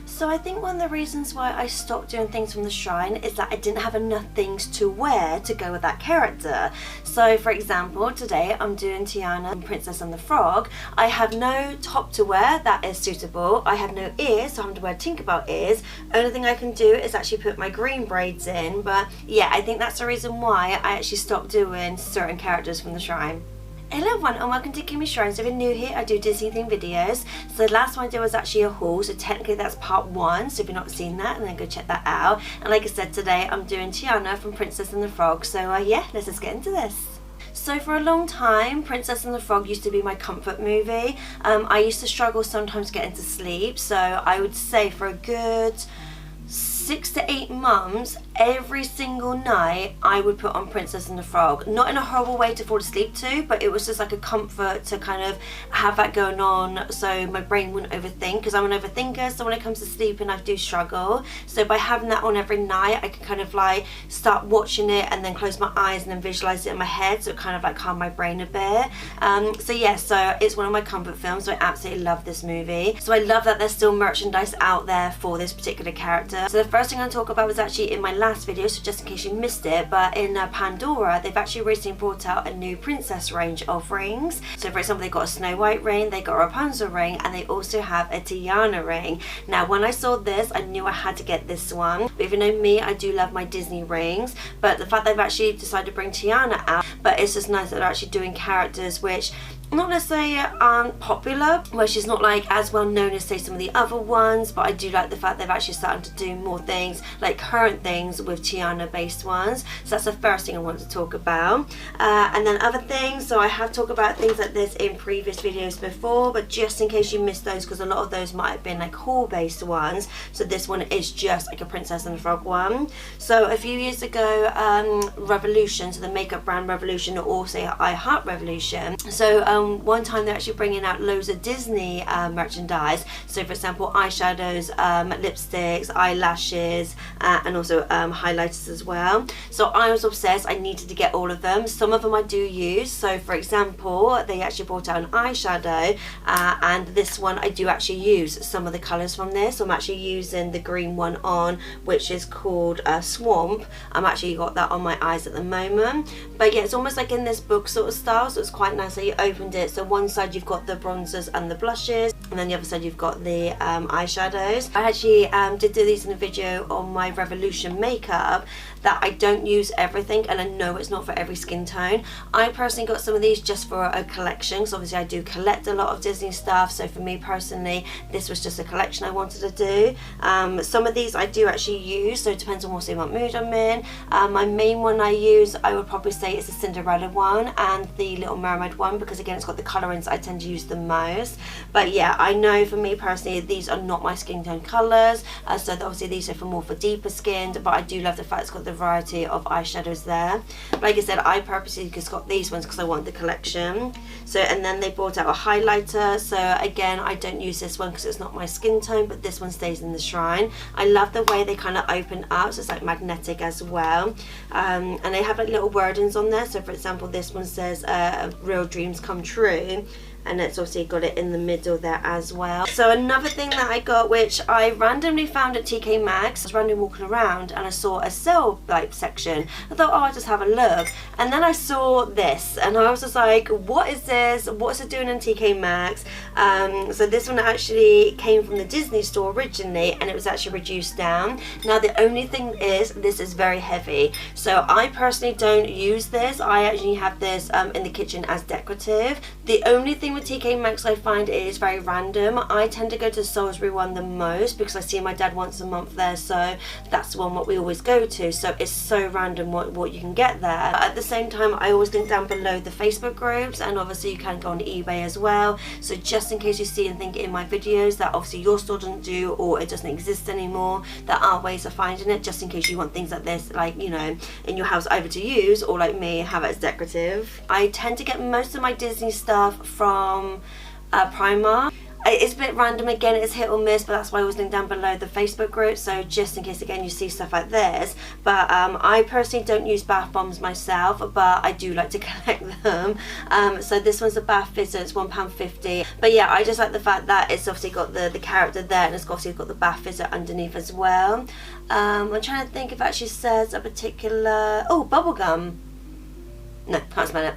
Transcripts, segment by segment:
So I think one of the reasons why I stopped doing things from the shrine is that I didn't have enough things to wear to go with that character. So for example, today I'm doing Tiana and Princess and the Frog. I have no top to wear that is suitable. I have no ears, so I'm having to wear Tinkerbell ears. Only thing I can do is actually put my green braids in. But yeah, I think that's the reason why I actually stopped doing certain characters from the shrine. Hello everyone and welcome to Kimmy Shrine. So if you're new here, I do Disney themed videos. So the last one I did was actually a haul, so technically that's part 1, so if you've not seen that, then go check that out. And like I said, today I'm doing Tiana from Princess and the Frog, so yeah, let's just get into this. So for a long time, Princess and the Frog used to be my comfort movie. I used to struggle sometimes getting to sleep, so I would say for a good 6 to 8 months, every single night I would put on Princess and the Frog. Not in a horrible way to fall asleep to, but it was just like a comfort to kind of have that going on so my brain wouldn't overthink, because I'm an overthinker, so when it comes to sleeping I do struggle. So by having that on every night, I can kind of like start watching it and then close my eyes and then visualize it in my head, so it kind of like calm my brain a bit. So yeah, so it's one of my comfort films, so I absolutely love this movie. So I love that there's still merchandise out there for this particular character. So the first thing I'm going to talk about was actually in my last video, so just in case you missed it, but in Pandora they've actually recently brought out a new princess range of rings. So for example, they got a Snow White ring, they got a Rapunzel ring, and they also have a Tiana ring. Now when I saw this, I knew I had to get this one. But even though me, I do love my Disney rings, but the fact they've actually decided to bring Tiana out, but it's just nice that they're actually doing characters which not necessarily popular, where she's not like as well known as say some of the other ones, but I do like the fact they've actually started to do more things, like current things with Tiana based ones. So that's the first thing I want to talk about. And then other things, so I have talked about things like this in previous videos before, but just in case you missed those, because a lot of those might have been like haul based ones, so this one is just like a Princess and the Frog one. So a few years ago, Revolution, so the makeup brand Revolution, or also I Heart Revolution, so one time they're actually bringing out loads of Disney merchandise. So for example, eyeshadows, lipsticks, eyelashes, and also highlighters as well. So I was obsessed. I needed to get all of them. Some of them I do use. So for example, they actually brought out an eyeshadow, and this one I do actually use some of the colours from this. So I'm actually using the green one on, which is called Swamp. I'm actually got that on my eyes at the moment. But yeah, it's almost like in this book sort of style, so it's quite nice. So you opened it, so one side you've got the bronzers and the blushes, and then the other side you've got the eyeshadows. I actually did do these in a video on my Revolution makeup, that I don't use everything, and I know it's not for every skin tone. I personally got some of these just for a collection, so obviously I do collect a lot of Disney stuff, so for me personally this was just a collection I wanted to do. Some of these I do actually use, so it depends on what mood I'm in. My main one I use, I would probably say, is the Cinderella one and the Little Mermaid one, because again it's got the colourings I tend to use the most. But yeah, I know for me personally these are not my skin tone colours, so obviously these are for more for deeper skinned, but I do love the fact it's got the variety of eyeshadows there. But like I said, I purposely just got these ones because I want the collection. So, and then they brought out a highlighter, so again I don't use this one because it's not my skin tone, but this one stays in the shrine. I love the way they kind of open up, so it's like magnetic as well, and they have like little wordings on there. So for example, this one says real dreams come true, and it's obviously got it in the middle there as well. So another thing that I got, which I randomly found at TK Maxx, I was randomly walking around and I saw a sale like section. I thought, oh, I'll just have a look, and then I saw this and I was just like, what is this? What's it doing in TK Maxx? So this one actually came from the Disney store originally, and it was actually reduced down. Now the only thing is, this is very heavy, so I personally don't use this. I actually have this in the kitchen as decorative. The only thing with TK Maxx I find it is very random. I tend to go to the Salisbury one the most because I see my dad once a month there, so that's the one what we always go to. So it's so random what you can get there. But at the same time, I always link down below the Facebook groups, and obviously you can go on eBay as well. So just in case you see anything in my videos that obviously your store doesn't do, or it doesn't exist anymore, there are ways of finding it, just in case you want things like this, like, you know, in your house either to use or like me, have it as decorative. I tend to get most of my Disney stuff from Primark. It's a bit random again, it's hit or miss, but that's why I always link down below the Facebook group, so just in case again you see stuff like this. But I personally don't use bath bombs myself, but I do like to collect them. So this one's a bath fizzer, it's £1.50. But yeah, I just like the fact that it's obviously got the character there, and it's obviously got the bath fizzer underneath as well. I'm trying to think if it actually says a particular... Oh, bubblegum. No, can't smell it.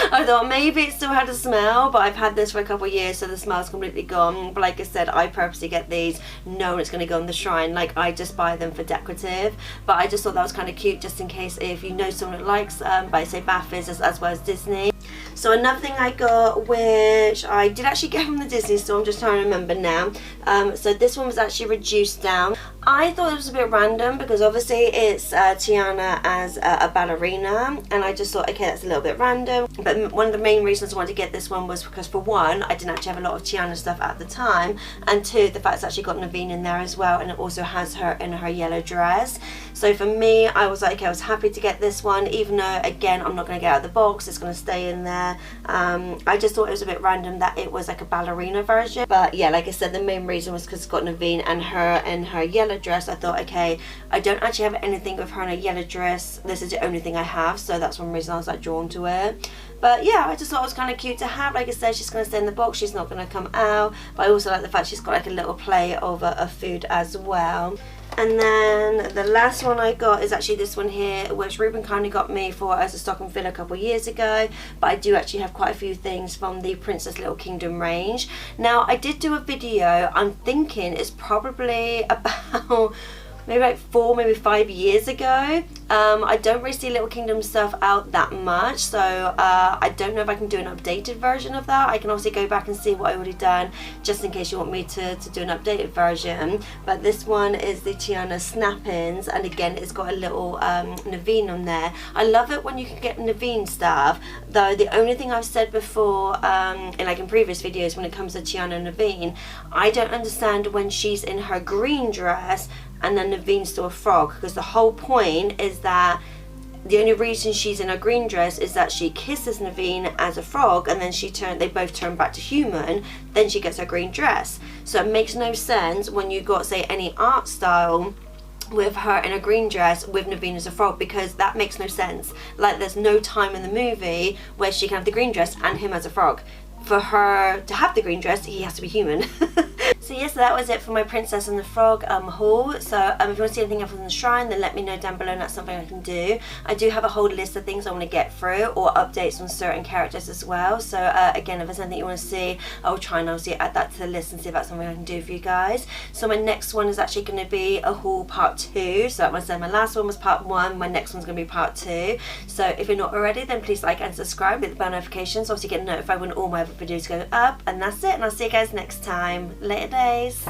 I thought maybe it still had a smell, but I've had this for a couple of years, so the smell's completely gone. But like I said, I purposely get these knowing it's going to go on the shrine. Like, I just buy them for decorative. But I just thought that was kind of cute, just in case if you know someone that likes, by say, bath fizzers as well as Disney. So another thing I got, which I did actually get from the Disney store, I'm just trying to remember now. So this one was actually reduced down. I thought it was a bit random because obviously it's Tiana as a ballerina, and I just thought, okay, that's a little bit random. But one of the main reasons I wanted to get this one was because, for one, I didn't actually have a lot of Tiana stuff at the time, and two, the fact it's actually got Naveen in there as well, and it also has her in her yellow dress. So for me, I was like, okay, I was happy to get this one, even though, again, I'm not going to get out of the box, it's going to stay in there. I just thought it was a bit random that it was like a ballerina version. But yeah, like I said, the main reason was because it's got Naveen and her in her yellow dress. I thought, okay, I don't actually have anything with her in a yellow dress. This is the only thing I have, so that's one reason I was like drawn to it. But yeah, I just thought it was kind of cute to have. Like I said, she's going to stay in the box, she's not going to come out. But I also like the fact she's got like a little plate of food as well. And then the last one I got is actually this one here, which Reuben kindly got me for as a stocking filler a couple of years ago. But I do actually have quite a few things from the Princess Little Kingdom range. Now, I did do a video, I'm thinking it's probably about maybe like 4, maybe 5 years ago. I don't really see Little Kingdom stuff out that much, so I don't know if I can do an updated version of that. I can obviously go back and see what I've already done, just in case you want me to do an updated version. But this one is the Tiana Snap-ins, and again, it's got a little Naveen on there. I love it when you can get Naveen stuff, though the only thing I've said before, in previous videos, when it comes to Tiana and Naveen, I don't understand when she's in her green dress and then Naveen's still a frog, because the whole point is that the only reason she's in her green dress is that she kisses Naveen as a frog, and then they both turn back to human, then she gets her green dress. So it makes no sense when you got, say, any art style with her in a green dress with Naveen as a frog, because that makes no sense. Like, there's no time in the movie where she can have the green dress and him as a frog. For her to have the green dress, he has to be human. So yes, that was it for my Princess and the Frog haul. So if you want to see anything else on the shrine, then let me know down below, and that's something I can do. I do have a whole list of things I want to get through, or updates on certain characters as well. So again, if there's anything you want to see, I'll try and obviously add that to the list and see if that's something I can do for you guys. So my next one is actually going to be a haul part 2. So like I said, my last one was part 1, my next one's going to be part 2. So if you're not already, then please like and subscribe, hit the bell notifications, obviously get notified when all my other videos go up. And that's it, and I'll see you guys next time. Later days.